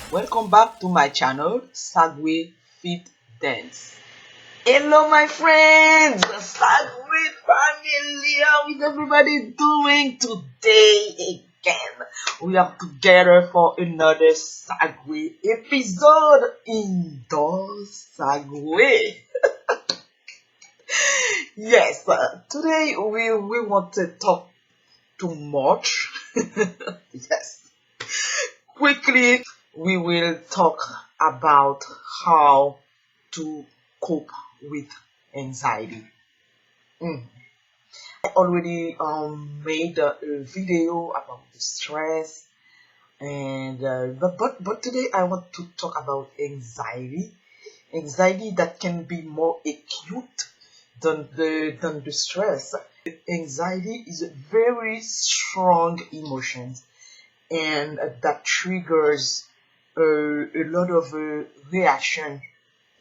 Welcome back to my channel, Sagwe Fit Dance. Hello my friends, Sagwe family, how is everybody doing today again? We are together for another Sagwe episode in the Sagwe. Yes, today we want to talk too much. Yes. Quickly, we will talk about how to cope with anxiety. I already made a video about the stress, and but today I want to talk about anxiety. Anxiety that can be more acute than the stress. Anxiety is a very strong emotion, and that triggers a lot of reaction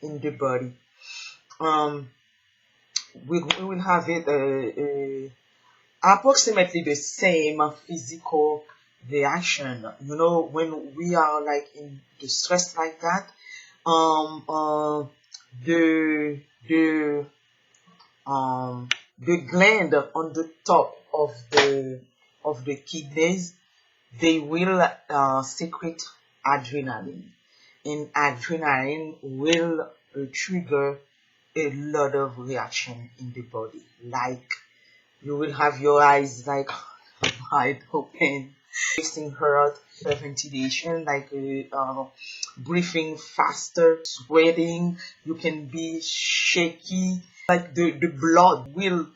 in the body. Um, we will have it approximately the same physical reaction. You know, when we are like in the stress like that, um, uh, the the the gland on the top of the kidneys, they will secrete adrenaline, and adrenaline will trigger a lot of reaction in the body. Like you will have your eyes like wide open, racing heart, ventilation, like breathing faster, sweating. You can be shaky, like the blood will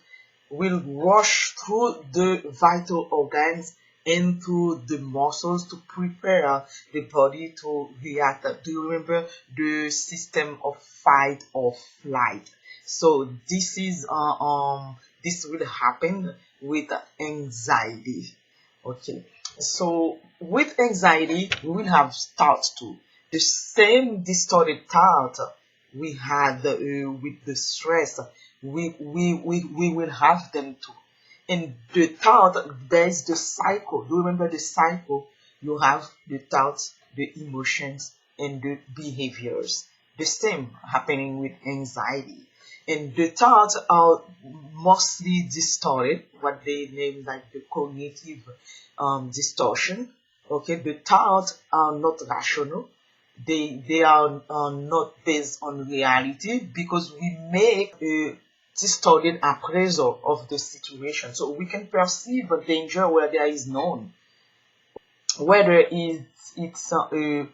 rush through the vital organs into the muscles to prepare the body to react. Do you remember the system of fight or flight? So this will happen with anxiety. Okay. So with anxiety, we will have thoughts too. The same distorted thought we had with the stress, we will have them too. And the thought, there's the cycle. Do you remember the cycle? You have the thoughts, the emotions, and the behaviors. The same happening with anxiety. And the thoughts are mostly distorted, what they name like the cognitive distortion. Okay, the thoughts are not rational. They are not based on reality, because we make a distorted appraisal of the situation. So we can perceive a danger where there is none, whether it's a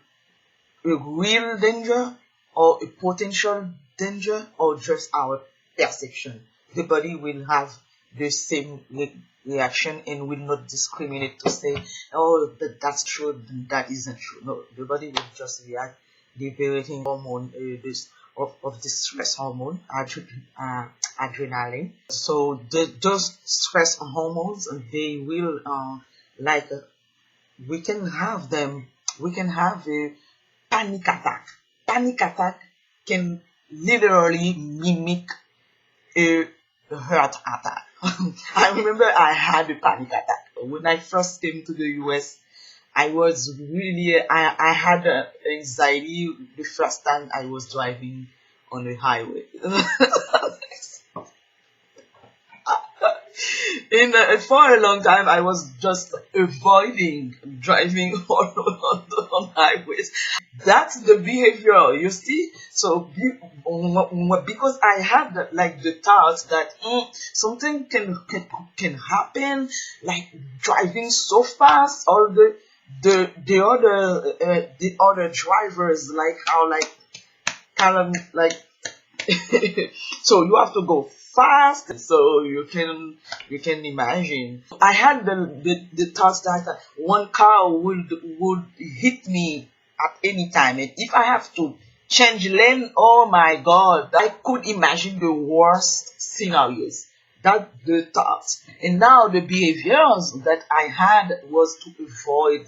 real danger or a potential danger or just our perception. The body will have the same reaction and will not discriminate to say, oh, that's true, that isn't true. No, the body will just react liberating hormone of the stress hormone, adrenaline. So those stress hormones, they will like we can have them. We can have a panic attack. Panic attack can literally mimic a heart attack. I remember I had a panic attack when I first came to the US. I was really I had anxiety the first time I was driving on the highway. For a long time, I was just avoiding driving on highways. That's the behavior, you see. So because I had like the thoughts that something can happen, like driving so fast, or the other drivers like how like kind of like so you have to go fast, so you can imagine. I had the thoughts that one car would hit me at any time, and if I have to change lane, oh my god, I could imagine the worst scenarios. That the thoughts. And now the behaviors that I had was to avoid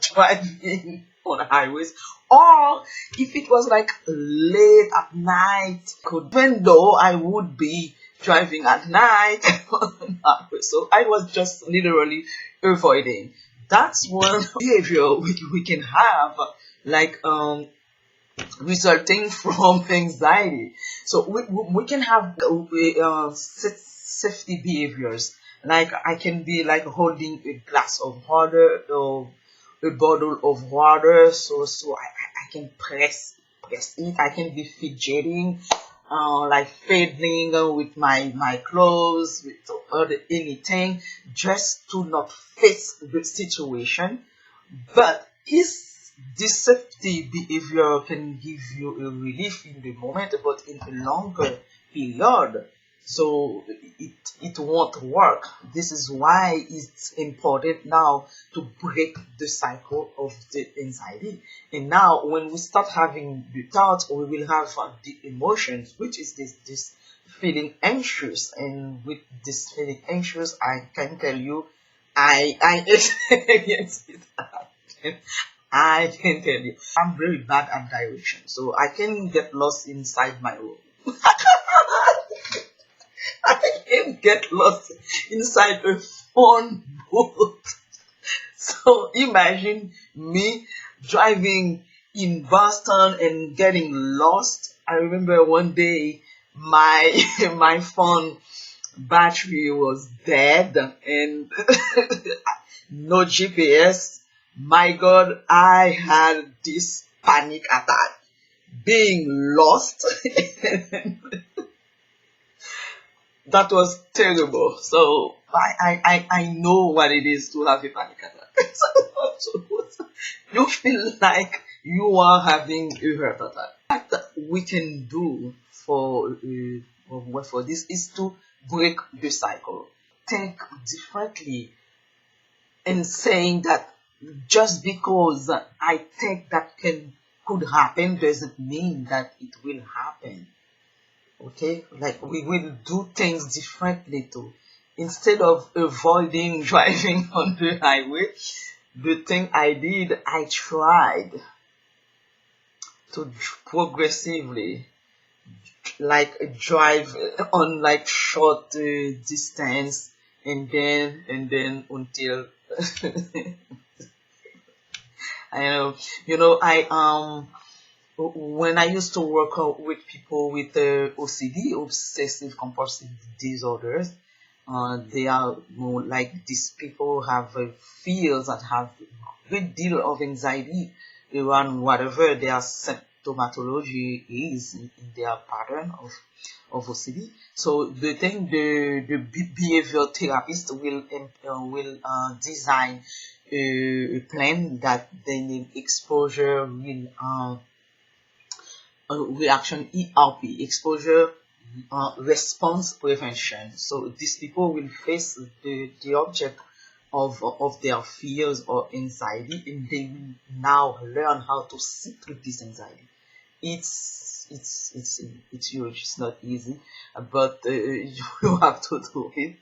driving on highways, or if it was like late at night, even though I would be driving at night on highways. So I was just literally avoiding. That's one behavior we can have like resulting from anxiety. So we can have safety behaviors. Like I can be like holding a glass of water or a bottle of water. So I can press it. I can be fidgeting, like fiddling with my clothes, with other anything, just to not face the situation. But is this safety behavior can give you a relief in the moment, but in a longer period, so it won't work. This is why it's important now to break the cycle of the anxiety. And now, when we start having the thoughts, we will have the emotions, which is this feeling anxious. And with this feeling anxious, I can tell you, I experienced it. I can tell you, I'm very bad at direction, so I can get lost inside my room. I can get lost inside a phone booth. So imagine me driving in Boston and getting lost. I remember one day my my phone battery was dead and no GPS. My God, I had this panic attack, being lost. That was terrible. So I know what it is to have a panic attack. So you feel like you are having a heart attack. What we can do for this is to break the cycle. Think differently and saying that just because I think that could happen doesn't mean that it will happen. Okay, like we will do things differently too. Instead of avoiding driving on the highway, the thing I did, I tried to progressively like drive on like short distance, and then until I know, I when I used to work with people with OCD, obsessive compulsive disorders, they are more like these people have fears that have a great deal of anxiety around whatever their symptomatology is in their pattern of OCD. So the thing the behavioral therapist will design a plan that they need exposure will reaction ERP, exposure response prevention. So these people will face the object of their fears or anxiety, and they will now learn how to sit with this anxiety. It's huge. It's not easy, but you have to do it.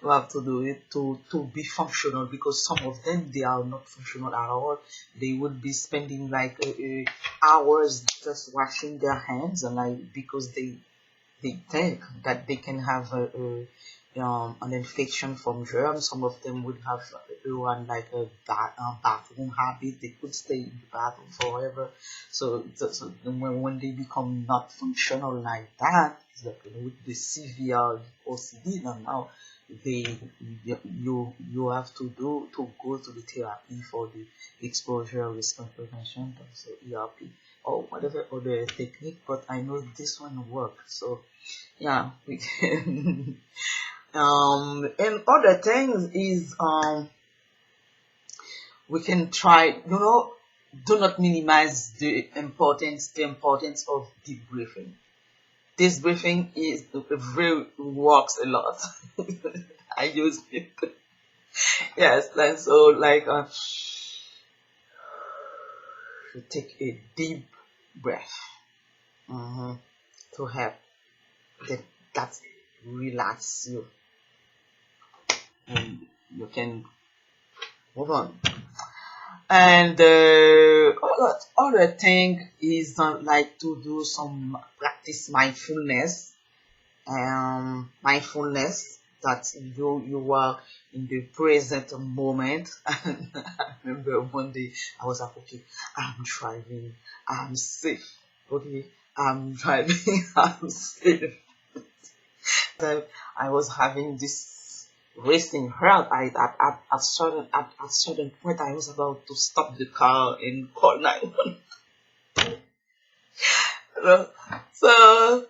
You have to do it to be functional, because some of them they are not functional at all. They would be spending like hours just washing their hands, and like because they think that they can have an infection from germs. Some of them would have one like a bathroom habit. They could stay in the bathroom forever. So when they become not functional like that, it's like with the severe OCD, now they you have to go to the therapy for the exposure response prevention, so ERP or whatever other technique. But I know this one works. So yeah, we can. And other things is we can try, do not minimize the importance of deep breathing. This breathing is very works a lot. I use it. Yes, and so like you take a deep breath, to help that relax you, and you can move on. And other thing is like to do some practice mindfulness. Mindfulness that you are in the present moment. And I remember one day I was like, okay, I'm driving, I'm safe. Okay, I'm driving, I'm safe. So I was having this racing heart. At certain point I was about to stop the car and call 911. So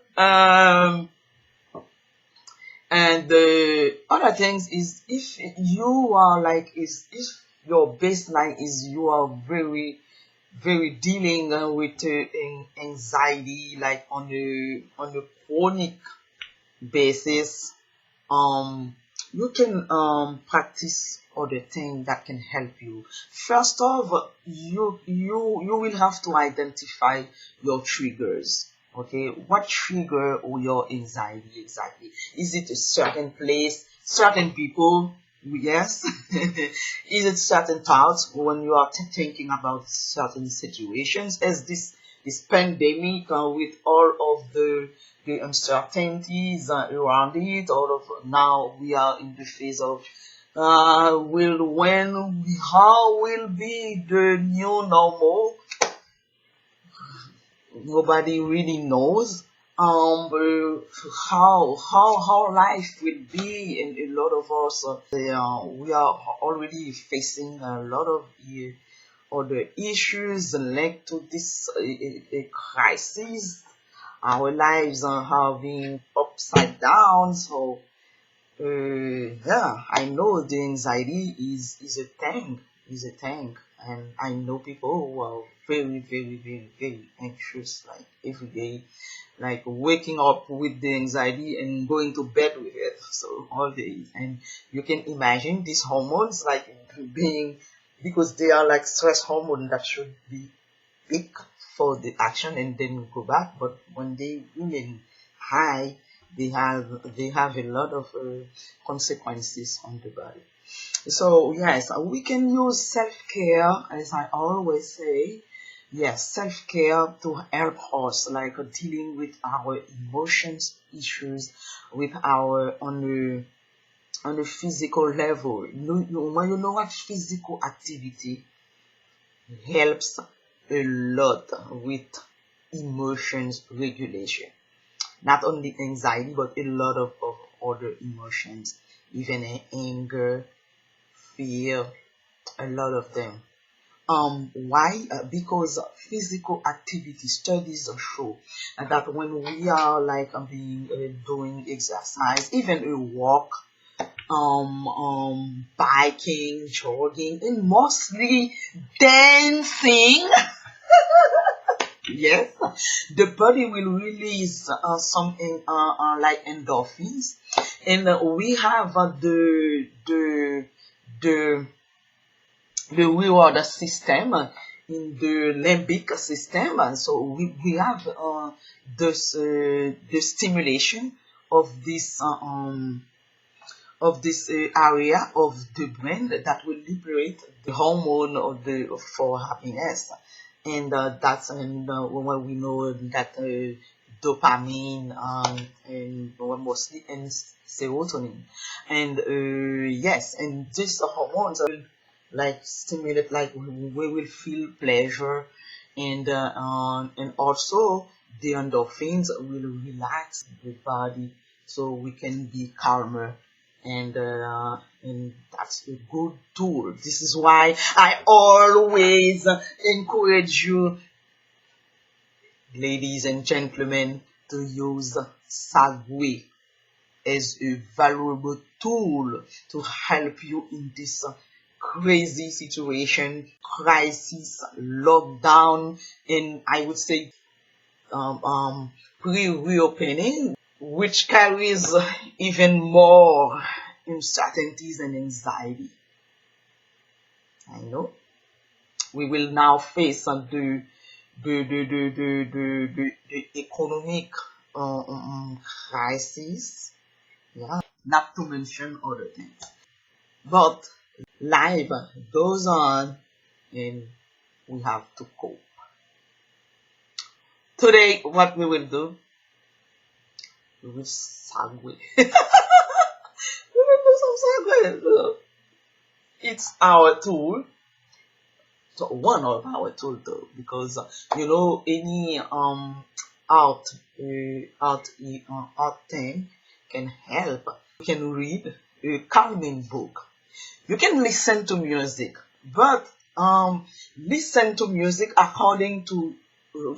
and the other things is, if you are like, is if your baseline is you are very dealing with anxiety, like on a chronic basis, you can practice other things that can help you. First off, you will have to identify your triggers. Okay, what trigger your anxiety exactly? Is it a certain place, certain people? Yes. Is it certain thoughts when you are thinking about certain situations? As this pandemic, with all of the uncertainties around it, all of now we are in the phase of how will be the new normal? Nobody really knows how life will be, and a lot of us we are already facing a lot of other issues linked to this crisis. Our lives are being upside down. So yeah, I know the anxiety is a thing, and I know people who are very anxious, like every day, like waking up with the anxiety and going to bed with it, so all day. And you can imagine these hormones like being, because they are like stress hormone that should be peak for the action and then go back, but when they remain high, they have a lot of consequences on the body. So yes, we can use self-care, as I always say. Yes, self-care to help us like dealing with our emotions issues, with our on the physical level. When you know what physical activity helps a lot with emotions regulation. Not only anxiety, but a lot of other emotions, even anger, fear, a lot of them. Why? Because physical activity studies show that when we are like being doing exercise, even a walk, biking, jogging, and mostly dancing. Yes, the body will release something like endorphins, and we have the the reward system in the limbic system. So we have the stimulation of this area of the brain that will liberate the hormone of the for happiness. And that's when we know that dopamine and mostly and serotonin. And yes, and these hormones will like stimulate, like we will feel pleasure, and also the endorphins will relax the body, so we can be calmer. And that's a good tool. This is why I always encourage you, ladies and gentlemen, to use Sagway as a valuable tool to help you in this crazy situation, crisis, lockdown, and I would say pre-reopening, which carries even more uncertainties and anxiety. I know we will now face the economic crisis, yeah, not to mention other things. But life goes on, and we have to cope. Today, what we will do, we will segue. some sagwe. It's our tool. So one of our tool though, because any art art thing can help. You can read a calming book. You can listen to music, but listen to music according to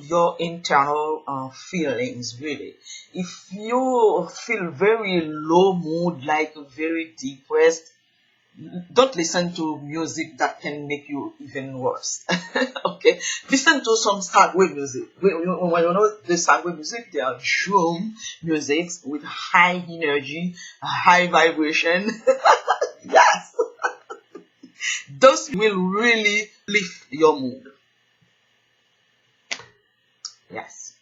your internal feelings. Really, if you feel very low mood, like very depressed, don't listen to music that can make you even worse. Okay, listen to some sagwe music. The sagwe music, they are drum music with high energy, high vibration. Yes, those will really lift your mood. Yes.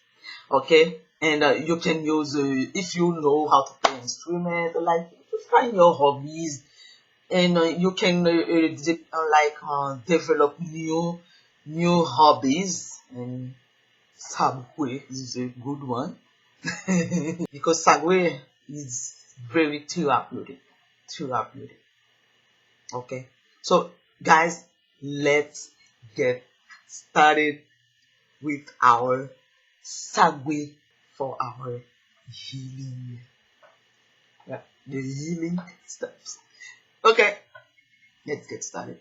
Okay, and you can use if you know how to play instrument, like find your hobbies, and you can develop new hobbies. And Sagwe is a good one because Sagwe is very therapeutic. Therapeutic. Okay, so guys, let's get started with our Sagwe for our healing. Yeah, the healing steps. Okay, let's get started.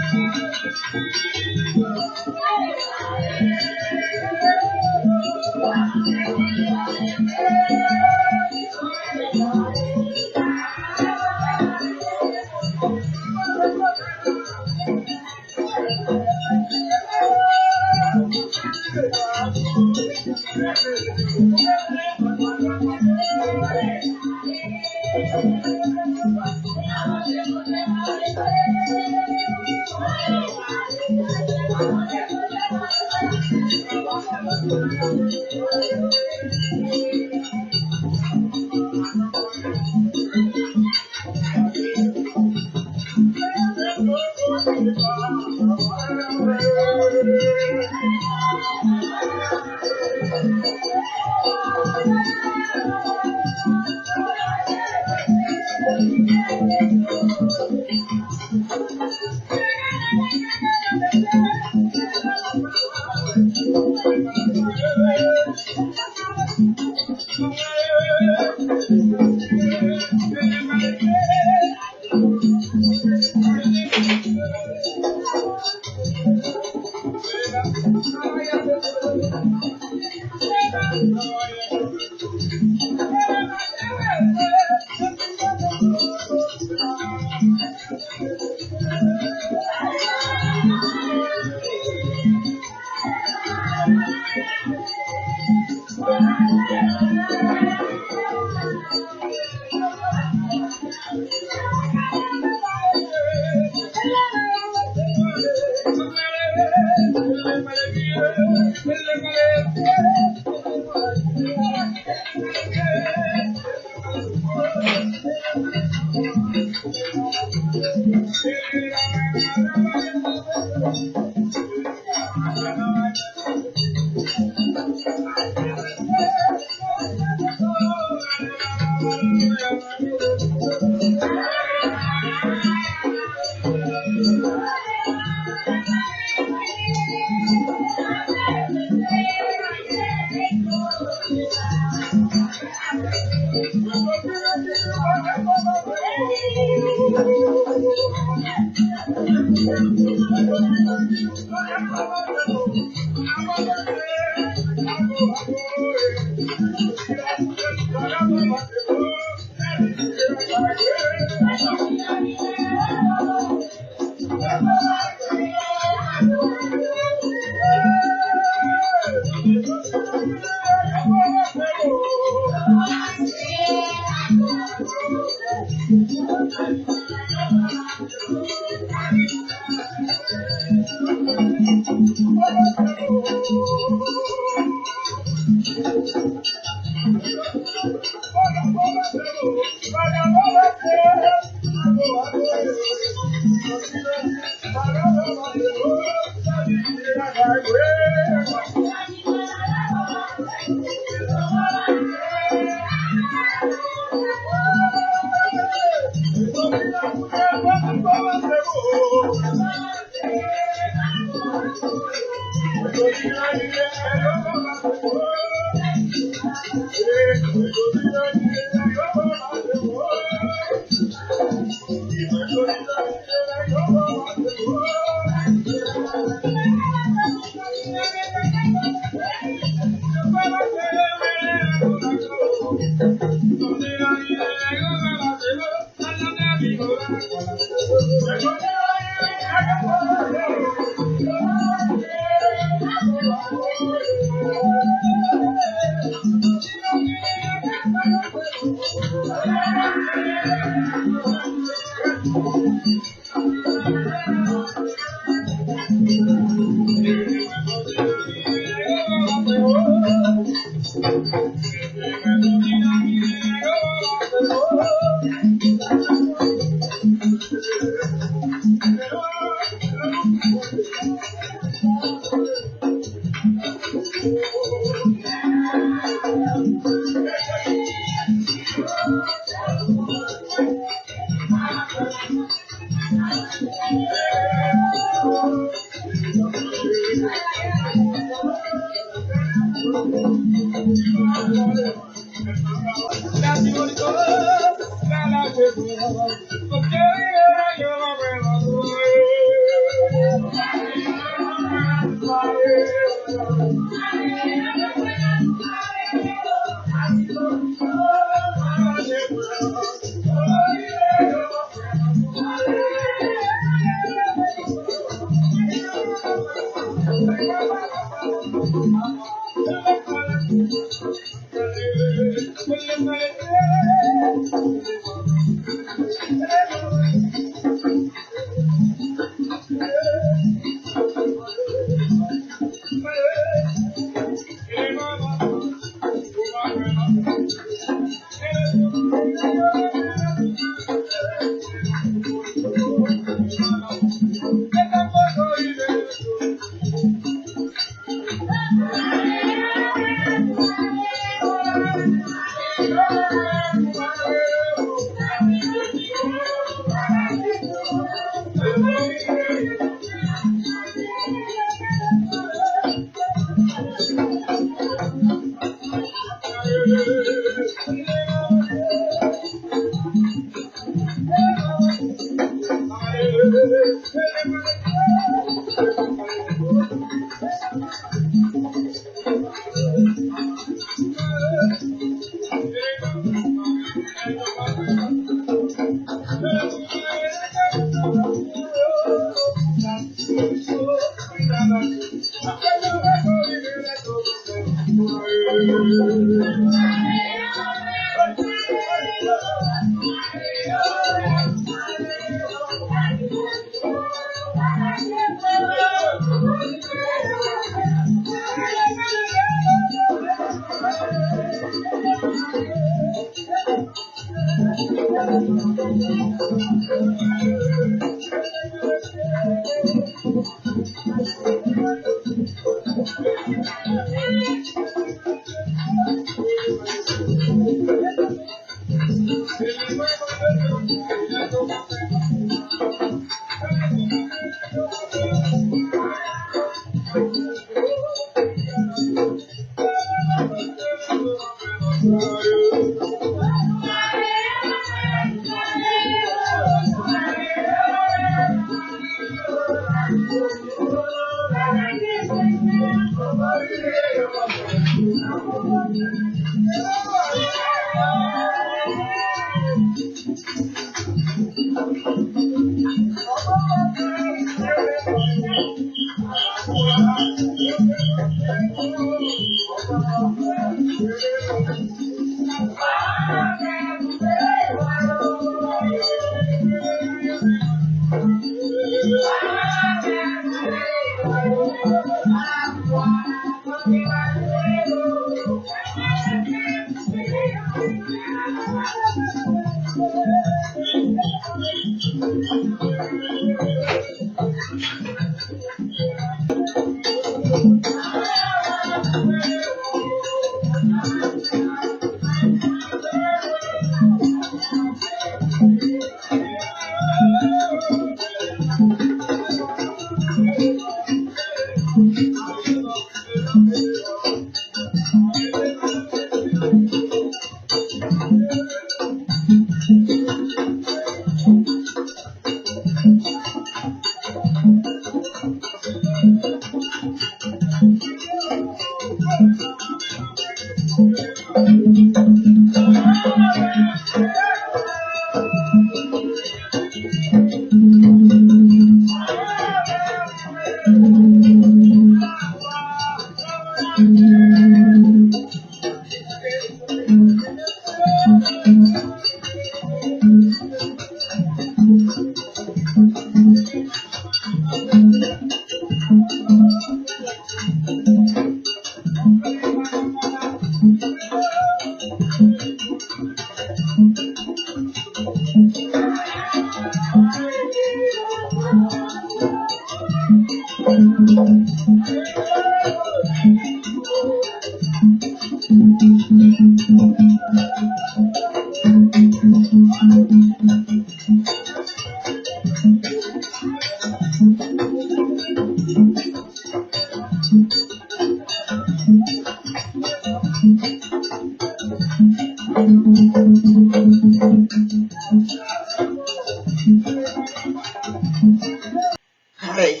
Hi,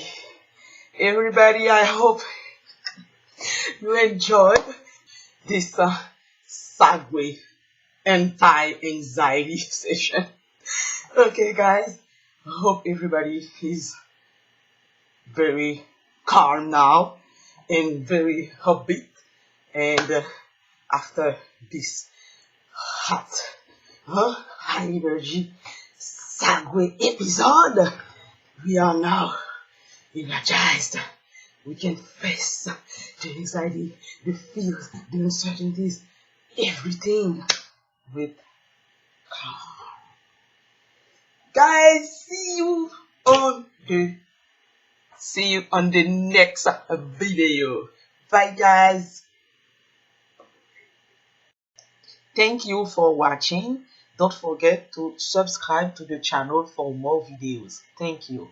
everybody. I hope you enjoyed this segue anti-anxiety session. Okay, guys. I hope everybody is very calm now and very upbeat. And after this hot, high energy segue episode, we are now energized. We can face the anxiety, the fears, the uncertainties, everything with calm. Guys, see you on the next video. Bye, guys. Thank you for watching. Don't forget to subscribe to the channel for more videos. Thank you.